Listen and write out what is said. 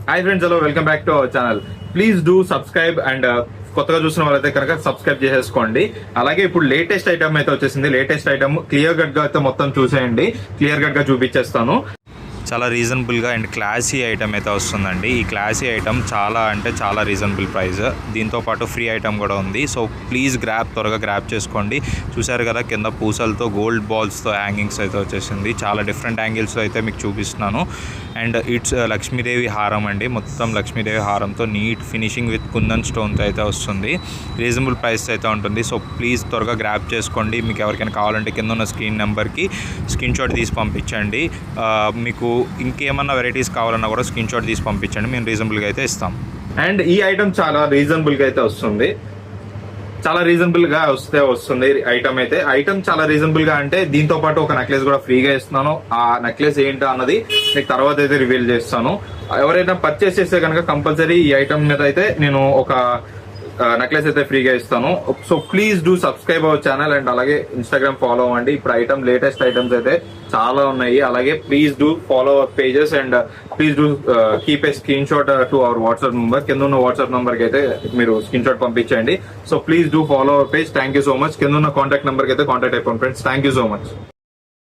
Hi friends, hello, welcome back to our channel. Please do subscribe and కొత్తగా చూసిన వాళ్ళైతే కనుక సబ్స్క్రైబ్ చేసేసుకోండి. అలాగే ఇప్పుడు లేటెస్ట్ ఐటమ్ అయితే వచ్చేసింది. లేటెస్ట్ ఐటమ్ క్లియర్ కట్ గా అయితే మొత్తం చూసేయండి. క్లియర్ కట్ గా చూపించేస్తాను. చాలా రీజనబుల్గా అండ్ క్లాసీ ఐటమ్ అయితే వస్తుందండి. ఈ క్లాసీ ఐటమ్ చాలా అంటే చాలా రీజనబుల్ ప్రైస్. దీంతోపాటు ఫ్రీ ఐటమ్ కూడా ఉంది. సో ప్లీజ్ త్వరగా గ్రాప్ చేసుకోండి. చూసారు కదా, కింద పూసలతో గోల్డ్ బాల్స్తో హ్యాంగింగ్స్ అయితే వచ్చేసింది. చాలా డిఫరెంట్ యాంగిల్స్తో అయితే మీకు చూపిస్తున్నాను. అండ్ ఇట్స్ లక్ష్మీదేవి హారం అండి. మొత్తం లక్ష్మీదేవి హారంతో నీట్ ఫినిషింగ్ విత్ కుందన్ స్టోన్తో అయితే వస్తుంది. రీజనబుల్ ప్రైస్ అయితే ఉంటుంది. సో ప్లీజ్ త్వరగా గ్రాప్ చేసుకోండి. మీకు ఎవరికైనా కావాలంటే కింద ఉన్న స్క్రీన్ నెంబర్కి స్క్రీన్ షాట్ తీసి పంపించండి. మీకు ఇంకేమన్నా వెరైటీస్ కావాలన్నా కూడా స్క్రీన్ షాట్ తీసి పంపించండి. మేము రీజనబుల్గా అయితే ఇస్తాం. అండ్ ఈ ఐటమ్ చాలా రీజనబుల్గా అయితే వస్తుంది. చాలా రీజనబుల్ గా వస్తుంది ఐటమ్ చాలా రీజనబుల్ గా. అంటే దీంతో పాటు ఒక నెక్లెస్ కూడా ఫ్రీగా ఇస్తున్నాను. ఆ నెక్లెస్ ఏంటో అన్నది మీకు తర్వాత అయితే రివీల్ చేస్తాను. ఎవరైనా పర్చేస్ చేస్తే కనుక కంపల్సరీ ఈ ఐటమ్ మీద అయితే నేను ఒక నెక్లెస్ అయితే ఫ్రీగా ఇస్తాను. So please do subscribe our channel and అలాగే ఇన్స్టాగ్రామ్ ఫాలో అవ్వండి. ఇప్పుడు లేటెస్ట్ ఐటమ్స్ అయితే చాలా ఉన్నాయి. అలాగే please do follow our pages and please do keep a screen shot to our WhatsApp number. కింద ఉన్న వాట్సాప్ నెంబర్ కి అయితే మీరు స్క్రీన్ షాట్ పంపించండి. So please do follow our page. Thank you so much. కింద ఉన్న కాంటాక్ట్ నెంబర్ కి అయితే కాంటాక్ట్ అయిపోండి friends. Thank you so much.